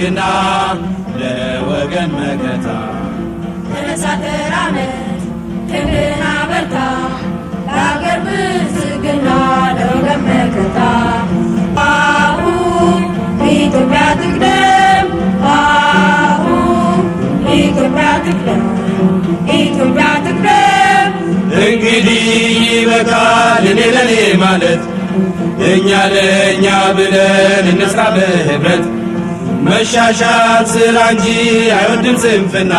ግና ለወገን መከታ ተነሳ ተራመድ ክንድና በርታ ለአገር ብልጽግና ለወገን መከታ አሁን ኢትዮጵያ ትቅደም አሁን ኢትዮጵያ ትቅደም ኢትዮጵያ ትቅደም እንግዲህ ይበቃል እኔ ለኔ ማለት እኛ ለእኛ ብለን እንስራ በህብረት መሻሻል ስራ እንጂ አይወድም ስንፍና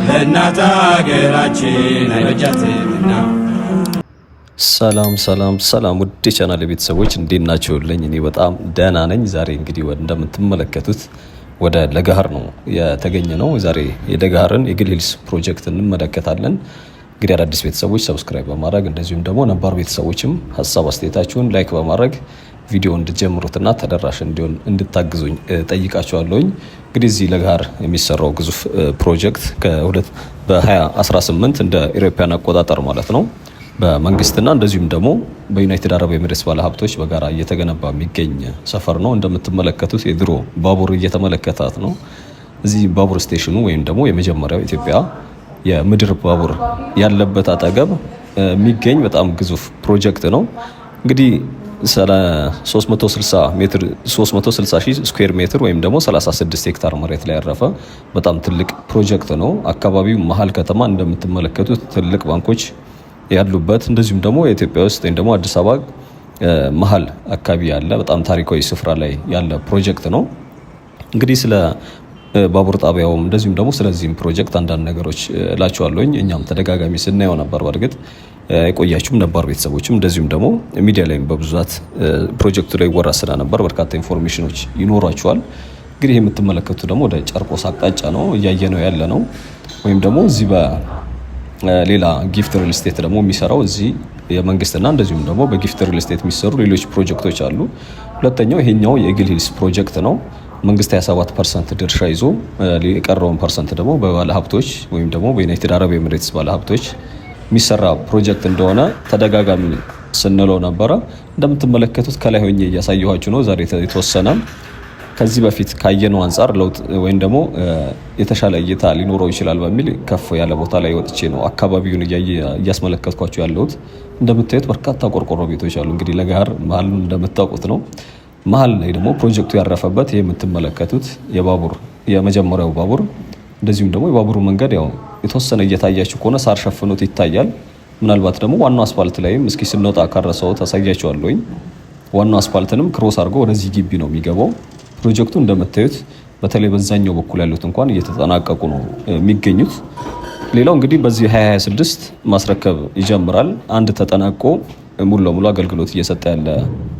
ለእናት አገራችን አይበጃትምና። ሰላም ሰላም ሰላም ውድ የቻናል ቤተሰቦች እንዴት ናችሁልኝ? እኔ በጣም ደህና ነኝ። ዛሬ እንግዲህ እንደምትመለከቱት ወደ ለገሃር ነው የተገኘ ነው። ዛሬ የለገሃርን የግል ሂልስ ፕሮጀክት እንመለከታለን። እንግዲህ አዳዲስ ቤተሰቦች ሰብስክራይብ በማድረግ እንደዚሁም ደግሞ ነባር ቤተሰቦችም ሀሳብ አስተያየታችሁን ላይክ በማድረግ ቪዲዮ እንድጀምሩትና ተደራሽ እንዲሆን እንድታግዙኝ ጠይቃችኋለሁኝ። እንግዲህ እዚህ ለገሃር የሚሰራው ግዙፍ ፕሮጀክት በ2018 እንደ ኢሮፓያን አቆጣጠር ማለት ነው በመንግስትና እንደዚሁም ደግሞ በዩናይትድ አረብ ኤሚሬትስ ባለሀብቶች በጋራ እየተገነባ የሚገኝ ሰፈር ነው። እንደምትመለከቱት የድሮ ባቡር እየተመለከታት ነው። እዚህ ባቡር ስቴሽኑ ወይም ደግሞ የመጀመሪያው ኢትዮጵያ የምድር ባቡር ያለበት አጠገብ የሚገኝ በጣም ግዙፍ ፕሮጀክት ነው። እንግዲህ 360 ሺህ ስኩዌር ሜትር ወይም ደግሞ 36 ሄክታር መሬት ላይ ያረፈ በጣም ትልቅ ፕሮጀክት ነው። አካባቢው መሀል ከተማ እንደምትመለከቱት ትልቅ ባንኮች ያሉበት እንደዚሁም ደግሞ የኢትዮጵያ ውስጥ ወይም ደግሞ አዲስ አበባ መሀል አካባቢ ያለ በጣም ታሪካዊ ስፍራ ላይ ያለ ፕሮጀክት ነው። እንግዲህ ስለ ባቡር ጣቢያውም እንደዚሁም ደግሞ ስለዚህም ፕሮጀክት አንዳንድ ነገሮች እላችኋለሁኝ። እኛም ተደጋጋሚ ስናየው ነበር። በእርግጥ የቆያችሁም ነባር ቤተሰቦችም እንደዚሁም ደግሞ ሚዲያ ላይም በብዛት ፕሮጀክቱ ላይ ወራ ስለነበር በርካታ ኢንፎርሜሽኖች ይኖሯቸዋል። እንግዲህ የምትመለከቱ ደግሞ ወደ ጨርቆስ አቅጣጫ ነው እያየነው ያለ ነው። ወይም ደግሞ እዚህ በሌላ ጊፍት ሪል ስቴት ደግሞ የሚሰራው እዚህ የመንግስትና እንደዚሁም ደግሞ በጊፍት ሪል ስቴት የሚሰሩ ሌሎች ፕሮጀክቶች አሉ። ሁለተኛው ይሄኛው የግል ሂልስ ፕሮጀክት ነው። መንግስት 27% ድርሻ ይዞ የቀረውን ፐርሰንት ደግሞ በባለሀብቶች ወይም ደግሞ በዩናይትድ አረብ ኤሚሬትስ ባለሀብቶች የሚሰራ ፕሮጀክት እንደሆነ ተደጋጋሚ ስንለው ነበረ። እንደምትመለከቱት ከላይ ሆኜ እያሳየኋችሁ ነው። ዛሬ የተወሰነ ከዚህ በፊት ካየነው አንጻር ለውጥ ወይም ደግሞ የተሻለ እይታ ሊኖረው ይችላል በሚል ከፍ ያለ ቦታ ላይ ወጥቼ ነው አካባቢውን እያስመለከትኳችሁ ያለሁት። እንደምታዩት በርካታ ቆርቆሮ ቤቶች አሉ። እንግዲህ ለገሃር መሀል እንደምታውቁት ነው። መሀል ላይ ደግሞ ፕሮጀክቱ ያረፈበት ይሄ የምትመለከቱት የመጀመሪያው ባቡር እንደዚሁም ደግሞ የባቡሩ መንገድ ያው የተወሰነ እየታያችሁ ከሆነ ሳር ሸፍኖት ይታያል። ምናልባት ደግሞ ዋናው አስፋልት ላይም እስኪ ስንወጣ ካረሰው ታሳያችኋለሁኝ። ዋናው አስፋልትንም ክሮስ አድርጎ ወደዚህ ግቢ ነው የሚገባው ፕሮጀክቱ። እንደምታዩት በተለይ በዛኛው በኩል ያሉት እንኳን እየተጠናቀቁ ነው የሚገኙት። ሌላው እንግዲህ በዚህ 2026 ማስረከብ ይጀምራል። አንድ ተጠናቆ ሙሉ ለሙሉ አገልግሎት እየሰጠ ያለ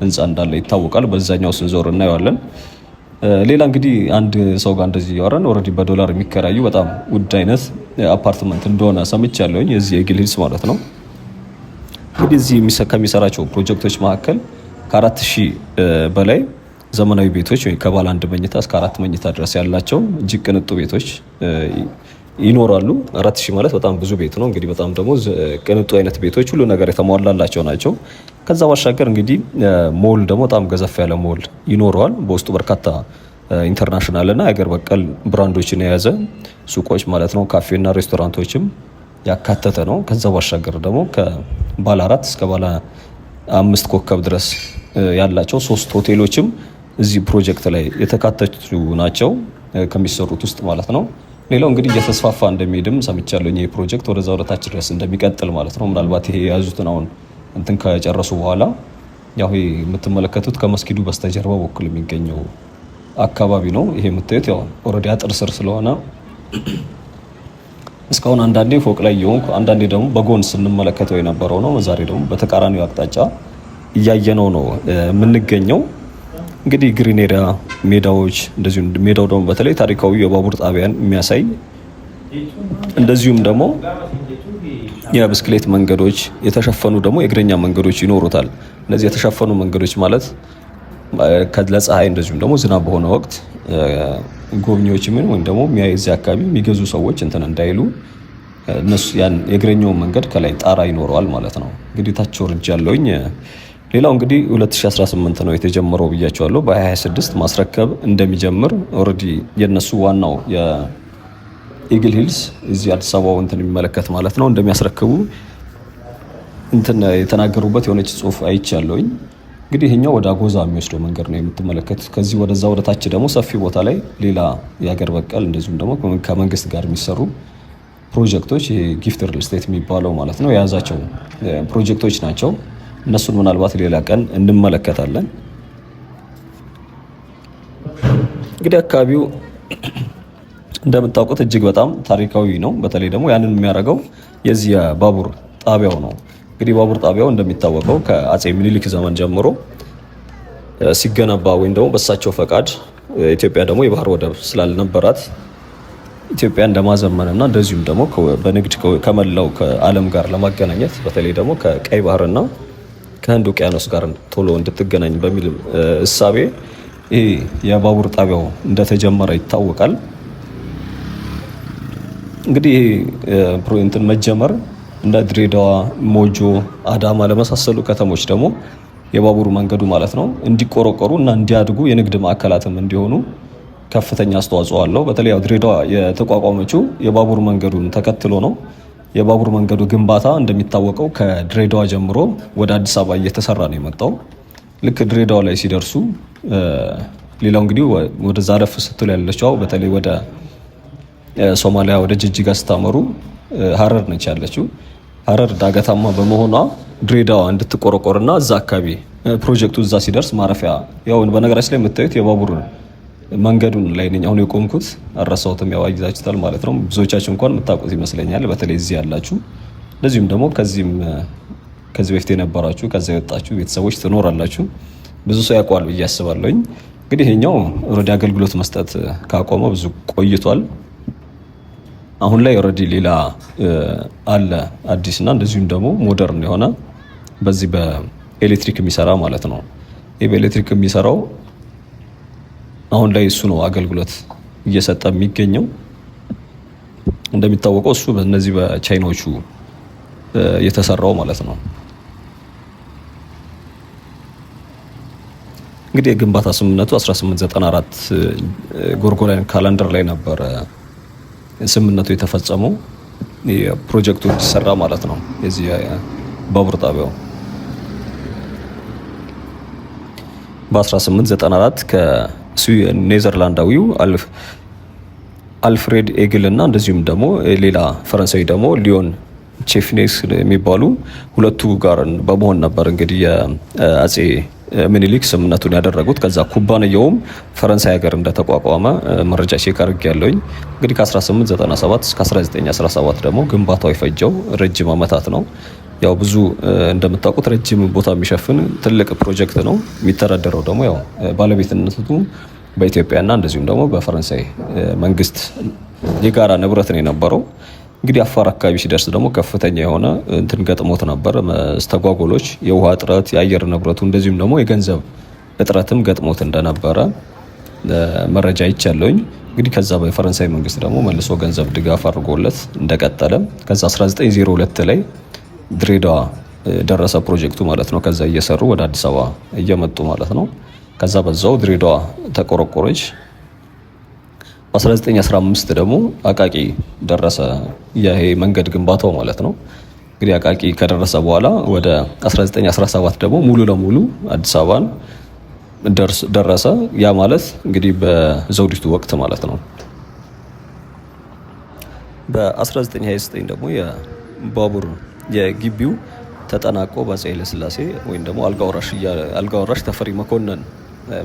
ህንፃ እንዳለ ይታወቃል። በዛኛው ስንዞር እናየዋለን። ሌላ እንግዲህ አንድ ሰው ጋር እንደዚህ ያወራን ኦልሬዲ በዶላር የሚከራዩ በጣም ውድ አይነት አፓርትመንት እንደሆነ ሰምቻለሁኝ። የዚህ የግል ሂልስ ማለት ነው። እንግዲህ እዚህ ከሚሰራቸው ፕሮጀክቶች መካከል ከ4000 በላይ ዘመናዊ ቤቶች ወይ ከባለ 1 መኝታ እስከ 4 መኝታ ድረስ ያላቸው እጅግ ቅንጡ ቤቶች ይኖራሉ። 4000 ማለት በጣም ብዙ ቤት ነው። እንግዲህ በጣም ደግሞ ቅንጡ አይነት ቤቶች ሁሉ ነገር የተሟላላቸው ናቸው። ከዛ ባሻገር እንግዲህ ሞል ደግሞ በጣም ገዘፍ ያለ ሞል ይኖረዋል። በውስጡ በርካታ ኢንተርናሽናል እና የሀገር በቀል ብራንዶችን የያዘ ሱቆች ማለት ነው፣ ካፌና ሬስቶራንቶችም ያካተተ ነው። ከዛ ባሻገር ደግሞ ከባለ 4 እስከ ባለ 5 ኮከብ ድረስ ያላቸው 3 ሆቴሎችም እዚህ ፕሮጀክት ላይ የተካተቱ ናቸው ከሚሰሩት ውስጥ ማለት ነው። ሌላው እንግዲህ እየተስፋፋ እንደሚሄድም ሰምቻለሁ። ይሄ ፕሮጀክት ወደዛ ወደታች ድረስ እንደሚቀጥል ማለት ነው። ምናልባት ይሄ የያዙትን አሁን እንትን ከጨረሱ በኋላ ያው ይሄ የምትመለከቱት ከመስጊዱ በስተጀርባ በኩል የሚገኘው አካባቢ ነው። ይሄ የምታዩት ያው ኦልሬዲ አጥር ስር ስለሆነ እስካሁን አንዳንዴ ፎቅ ላይ ይሆን አንዳንዴ ደግሞ በጎን ስንመለከተው የነበረው ነው። ዛሬ ደግሞ በተቃራኒው አቅጣጫ እያየነው ነው የምንገኘው። እንግዲህ ግሪን ኤሪያ ሜዳዎች፣ እንደዚሁም ሜዳው ደግሞ በተለይ ታሪካዊ የባቡር ጣቢያን የሚያሳይ እንደዚሁም ደግሞ የብስክሌት መንገዶች፣ የተሸፈኑ ደግሞ የእግረኛ መንገዶች ይኖሩታል። እነዚህ የተሸፈኑ መንገዶች ማለት ለፀሐይ እንደዚሁም ደግሞ ዝናብ በሆነ ወቅት ጎብኚዎች ወይም ደግሞ እዚህ አካባቢ የሚገዙ ሰዎች እንትን እንዳይሉ እነሱ ያን የእግረኛውን መንገድ ከላይ ጣራ ይኖረዋል ማለት ነው። እንግዲህ ታች ወርጃለሁኝ። ሌላው እንግዲህ 2018 ነው የተጀመረው ብያቸዋለሁ። በ2026 ማስረከብ እንደሚጀምር ኦልሬዲ የነሱ ዋናው የኢግል ሂልስ እዚህ አዲስ አበባው እንትን የሚመለከት ማለት ነው እንደሚያስረክቡ እንትን የተናገሩበት የሆነች ጽሁፍ አይቻለሁኝ። እንግዲህ ይሄኛው ወደ አጎዛ የሚወስደው መንገድ ነው የምትመለከቱት። ከዚህ ወደዛ ወደ ታች ደግሞ ሰፊ ቦታ ላይ ሌላ የሀገር በቀል እንደዚሁም ደግሞ ከመንግስት ጋር የሚሰሩ ፕሮጀክቶች ጊፍት ሪል ስቴት የሚባለው ማለት ነው የያዛቸው ፕሮጀክቶች ናቸው። እነሱን ምናልባት ሌላ ቀን እንመለከታለን። እንግዲህ አካባቢው እንደምታውቁት እጅግ በጣም ታሪካዊ ነው። በተለይ ደግሞ ያንን የሚያደርገው የዚህ የባቡር ጣቢያው ነው። እንግዲህ ባቡር ጣቢያው እንደሚታወቀው ከአጼ ምኒልክ ዘመን ጀምሮ ሲገነባ ወይም ደግሞ በሳቸው ፈቃድ ኢትዮጵያ ደግሞ የባህር ወደብ ስላልነበራት ኢትዮጵያን ለማዘመንና እንደዚሁም ደግሞ በንግድ ከመላው ከዓለም ጋር ለማገናኘት በተለይ ደግሞ ከቀይ ባህርና ከህንድ ውቅያኖስ ጋር ቶሎ እንድትገናኝ በሚል እሳቤ ይህ የባቡር ጣቢያው እንደተጀመረ ይታወቃል። እንግዲህ እንትን መጀመር እንደ ድሬዳዋ፣ ሞጆ፣ አዳማ ለመሳሰሉ ከተሞች ደግሞ የባቡር መንገዱ ማለት ነው እንዲቆረቆሩ እና እንዲያድጉ የንግድ ማዕከላትም እንዲሆኑ ከፍተኛ አስተዋጽኦ አለው። በተለይ ድሬዳዋ የተቋቋመችው የባቡር መንገዱን ተከትሎ ነው። የባቡር መንገዱ ግንባታ እንደሚታወቀው ከድሬዳዋ ጀምሮ ወደ አዲስ አበባ እየተሰራ ነው የመጣው። ልክ ድሬዳዋ ላይ ሲደርሱ ሌላው እንግዲህ ወደ ዛረፍ ስትል ያለችው በተለይ ወደ ሶማሊያ ወደ ጅጅጋ ስታመሩ ሀረር ነች ያለችው። ሀረር ዳገታማ በመሆኗ ድሬዳዋ እንድትቆረቆርና እዛ አካባቢ ፕሮጀክቱ እዛ ሲደርስ ማረፊያ ያው በነገራችን ላይ የምታዩት የባቡር መንገዱን ላይ ነኝ አሁን የቆምኩት። አረሳውትም ያው አይዛችሁታል ማለት ነው። ብዙዎቻችሁ እንኳን የምታውቁት ይመስለኛል፣ በተለይ እዚህ ያላችሁ። እንደዚሁም ደግሞ ከዚህ በፊት የነበራችሁ ከዛ የወጣችሁ ቤተሰቦች ትኖራላችሁ። ብዙ ሰው ያውቀዋል ብዬ አስባለሁኝ። እንግዲህ ይሄኛው ኦልሬዲ አገልግሎት መስጠት ካቆመ ብዙ ቆይቷል። አሁን ላይ ኦልሬዲ ሌላ አለ አዲስና እንደዚሁም ደግሞ ሞደርን የሆነ በዚህ በኤሌክትሪክ የሚሰራ ማለት ነው። ይሄ በኤሌክትሪክ የሚሰራው አሁን ላይ እሱ ነው አገልግሎት እየሰጠ የሚገኘው። እንደሚታወቀው እሱ በእነዚህ በቻይናዎቹ የተሰራው ማለት ነው። እንግዲህ የግንባታ ስምምነቱ 1894 ጎርጎሪያን ካላንደር ላይ ነበር ስምምነቱ የተፈጸመው የፕሮጀክቱ እንዲሰራ ማለት ነው። የዚህ ባቡር ጣቢያው በ1894 ከኔዘርላንዳዊው አልፍሬድ ኤግል እና እንደዚሁም ደግሞ ሌላ ፈረንሳዊ ደግሞ ሊዮን ቼፍኔስ የሚባሉ ሁለቱ ጋር በመሆን ነበር እንግዲህ የአጼ ምኒልክ ስምምነቱን ያደረጉት። ከዛ ኩባንያውም ፈረንሳይ ሀገር እንደተቋቋመ መረጃ ቼክ አድርጌያለሁኝ። እንግዲህ ከ1897 እስከ 1917 ደግሞ ግንባታው የፈጀው ረጅም ዓመታት ነው። ያው ብዙ እንደምታውቁት ረጅም ቦታ የሚሸፍን ትልቅ ፕሮጀክት ነው። የሚተዳደረው ደግሞ ያው ባለቤትነቱ በኢትዮጵያና እንደዚሁም ደግሞ በፈረንሳይ መንግስት የጋራ ንብረት ነው የነበረው። እንግዲህ አፋር አካባቢ ሲደርስ ደግሞ ከፍተኛ የሆነ እንትን ገጥሞት ነበር፣ መስተጓጎሎች፣ የውሃ እጥረት፣ የአየር ንብረቱ እንደዚሁም ደግሞ የገንዘብ እጥረትም ገጥሞት እንደነበረ መረጃ ይቻለውኝ። እንግዲህ ከዛ በፈረንሳይ መንግስት ደግሞ መልሶ ገንዘብ ድጋፍ አድርጎለት እንደቀጠለ ከዛ 1902 ላይ ድሬዳዋ ደረሰ ፕሮጀክቱ ማለት ነው። ከዛ እየሰሩ ወደ አዲስ አበባ እየመጡ ማለት ነው። ከዛ በዛው ድሬዳዋ ተቆረቆረች። በ1915 ደግሞ አቃቂ ደረሰ ይሄ መንገድ ግንባታው ማለት ነው። እንግዲህ አቃቂ ከደረሰ በኋላ ወደ 1917 ደግሞ ሙሉ ለሙሉ አዲስ አበባን ደረሰ። ያ ማለት እንግዲህ በዘውዲቱ ወቅት ማለት ነው። በ1929 ደግሞ የባቡር የግቢው ተጠናቆ በአፄ ኃይለሥላሴ ወይም ደግሞ አልጋ ወራሽ ተፈሪ መኮንን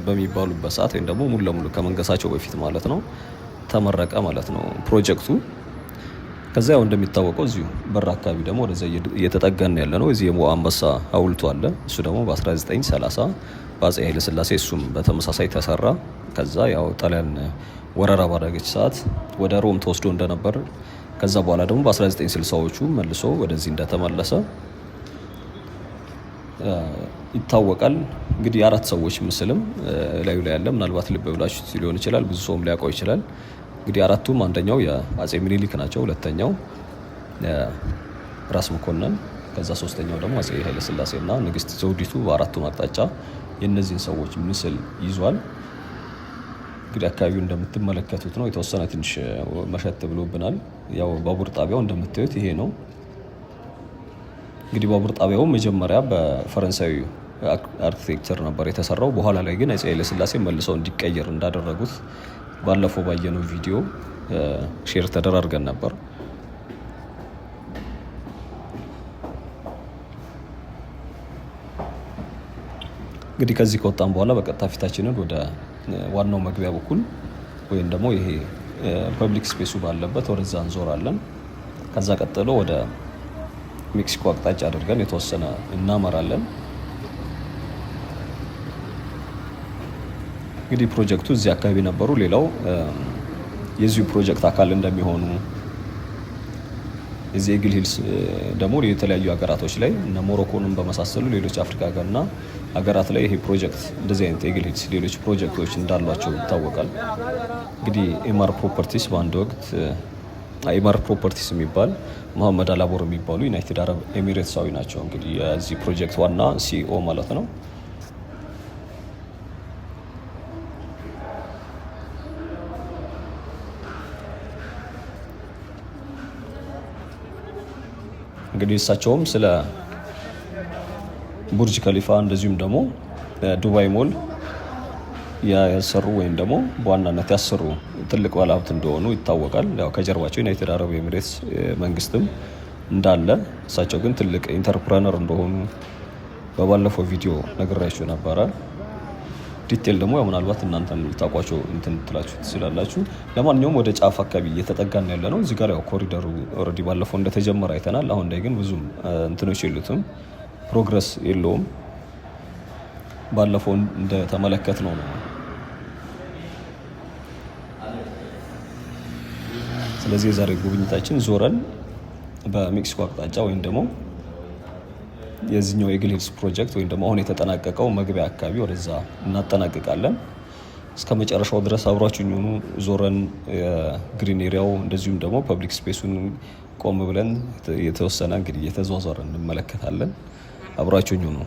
በሚባሉበት ሰዓት ወይም ደግሞ ሙሉ ለሙሉ ከመንገሳቸው በፊት ማለት ነው ተመረቀ ማለት ነው ፕሮጀክቱ። ከዛ ያው እንደሚታወቀው እዚሁ በር አካባቢ ደግሞ ወደዛ እየተጠጋን ያለ ነው። እዚህ የሞ አንበሳ ሐውልቱ አለ። እሱ ደግሞ በ1930 በአፄ ኃይለሥላሴ እሱም በተመሳሳይ ተሰራ። ከዛ ያው ጣሊያን ወረራ ባደረገች ሰዓት ወደ ሮም ተወስዶ እንደነበር ከዛ በኋላ ደግሞ በ1960ዎቹ መልሶ ወደዚህ እንደተመለሰ ይታወቃል። እንግዲህ የአራት ሰዎች ምስልም ላዩ ላይ ያለ ምናልባት ልብ ብላችሁ ሊሆን ይችላል፣ ብዙ ሰውም ሊያውቀው ይችላል። እንግዲህ አራቱም አንደኛው የአጼ ምኒልክ ናቸው፣ ሁለተኛው ራስ መኮንን፣ ከዛ ሶስተኛው ደግሞ አጼ ኃይለ ሥላሴና ንግስት ዘውዲቱ በአራቱም አቅጣጫ የእነዚህን ሰዎች ምስል ይዟል። እንግዲህ አካባቢው እንደምትመለከቱት ነው። የተወሰነ ትንሽ መሸት ብሎብናል። ያው ባቡር ጣቢያው እንደምታዩት ይሄ ነው። እንግዲህ ባቡር ጣቢያው መጀመሪያ በፈረንሳዊ አርኪቴክቸር ነበር የተሰራው። በኋላ ላይ ግን አጼ ኃይለ ሥላሴ መልሰው እንዲቀየር እንዳደረጉት ባለፈው ባየነው ቪዲዮ ሼር ተደራርገን ነበር። እንግዲህ ከዚህ ከወጣን በኋላ በቀጥታ ፊታችንን ወደ ዋናው መግቢያ በኩል ወይም ደግሞ ይሄ ፐብሊክ ስፔሱ ባለበት ወደዛ እንዞራለን። ከዛ ቀጥሎ ወደ ሜክሲኮ አቅጣጫ አድርገን የተወሰነ እናመራለን። እንግዲህ ፕሮጀክቱ እዚህ አካባቢ ነበሩ። ሌላው የዚሁ ፕሮጀክት አካል እንደሚሆኑ እዚህ ኤግል ሂልስ ደግሞ የተለያዩ ሀገራቶች ላይ እነ ሞሮኮንም በመሳሰሉ ሌሎች አፍሪካ ሀገርና ሀገራት ላይ ይሄ ፕሮጀክት እንደዚህ አይነት ኤግል ሂልስ ሌሎች ፕሮጀክቶች እንዳሏቸው ይታወቃል። እንግዲህ ኤማር ፕሮፐርቲስ በአንድ ወቅት ኤማር ፕሮፐርቲስ የሚባል መሐመድ አላቦር የሚባሉ ዩናይትድ አረብ ኤሚሬትሳዊ ናቸው። እንግዲህ የዚህ ፕሮጀክት ዋና ሲኢኦ ማለት ነው። እንግዲህ እሳቸውም ስለ ቡርጅ ከሊፋ እንደዚሁም ደግሞ ዱባይ ሞል ያሰሩ ወይም ደግሞ በዋናነት ያሰሩ ትልቅ ባለሀብት እንደሆኑ ይታወቃል። ያው ከጀርባቸው ዩናይትድ አረብ ኤሚሬትስ መንግስትም እንዳለ፣ እሳቸው ግን ትልቅ ኢንተርፕረነር እንደሆኑ በባለፈው ቪዲዮ ነግራችሁ ነበረ። ዲቴል ደግሞ ምናልባት እናንተም ልታውቋቸው እንትን ትላችሁ ትችላላችሁ። ለማንኛውም ወደ ጫፍ አካባቢ እየተጠጋን ያለ ነው። እዚህ ጋር ያው ኮሪደሩ ኦልሬዲ ባለፈው እንደተጀመረ አይተናል። አሁን ላይ ግን ብዙም እንትኖች የሉትም፣ ፕሮግረስ የለውም። ባለፈው እንደተመለከት ነው። ስለዚህ የዛሬ ጉብኝታችን ዞረን በሜክሲኮ አቅጣጫ ወይም ደግሞ የዚህኛው ኤግል ሂልስ ፕሮጀክት ወይም ደግሞ አሁን የተጠናቀቀው መግቢያ አካባቢ ወደዛ እናጠናቅቃለን። እስከ መጨረሻው ድረስ አብራችሁኝ ሆኑ። ዞረን የግሪን ኤሪያው እንደዚሁም ደግሞ ፐብሊክ ስፔሱን ቆም ብለን የተወሰነ እንግዲህ እየተዟዟረን እንመለከታለን። አብራችሁኝ ሆኑ።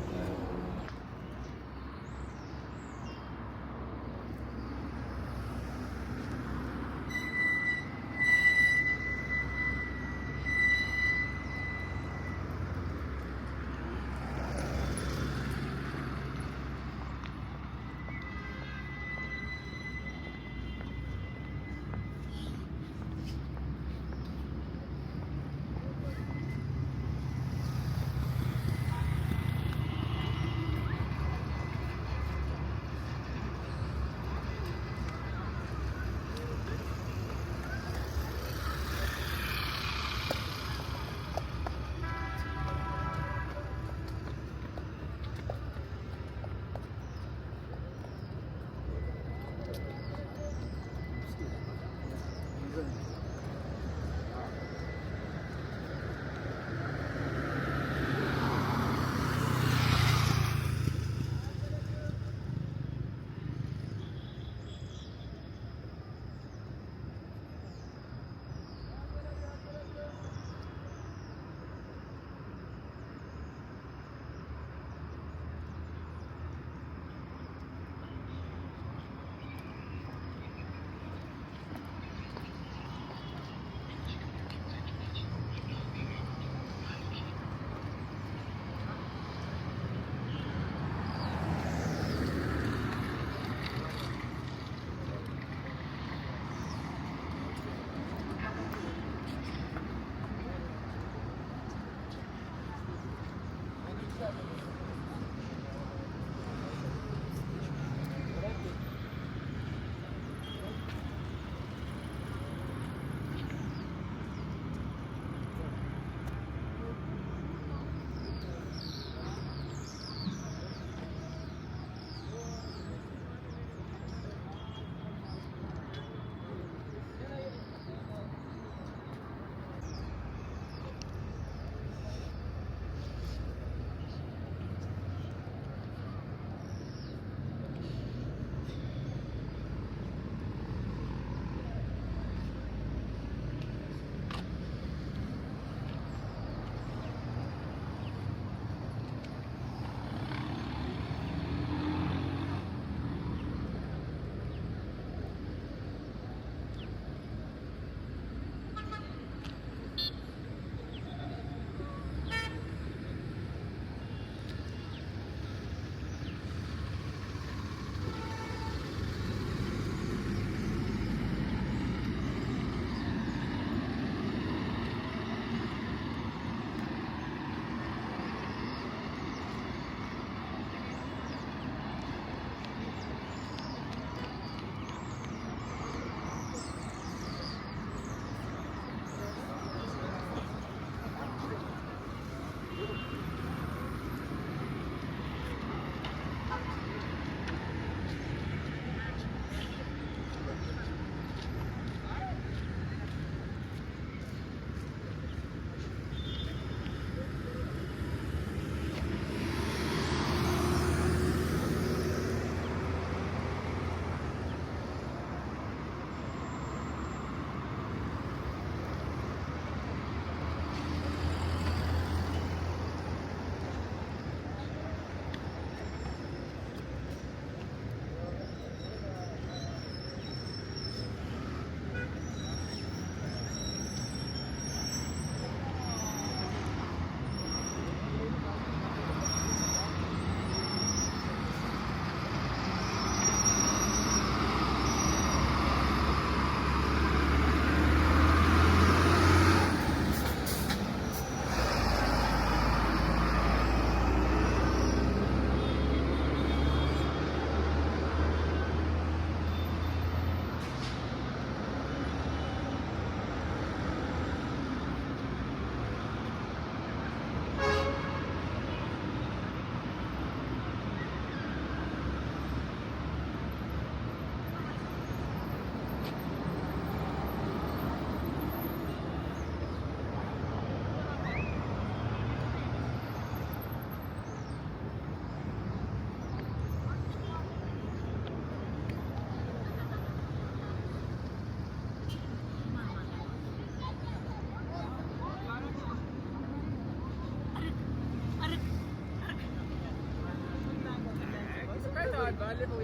ባለፈው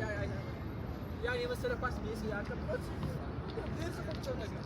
ያ የመሰለ ኳስ ሜሲ ያቀበት ግልጽ ቁጭ ነገር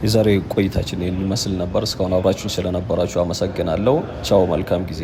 የዛሬ ቆይታችን ይመስል ነበር። እስካሁን አብራችሁን ስለነበራችሁ አመሰግናለሁ። ቻው፣ መልካም ጊዜ።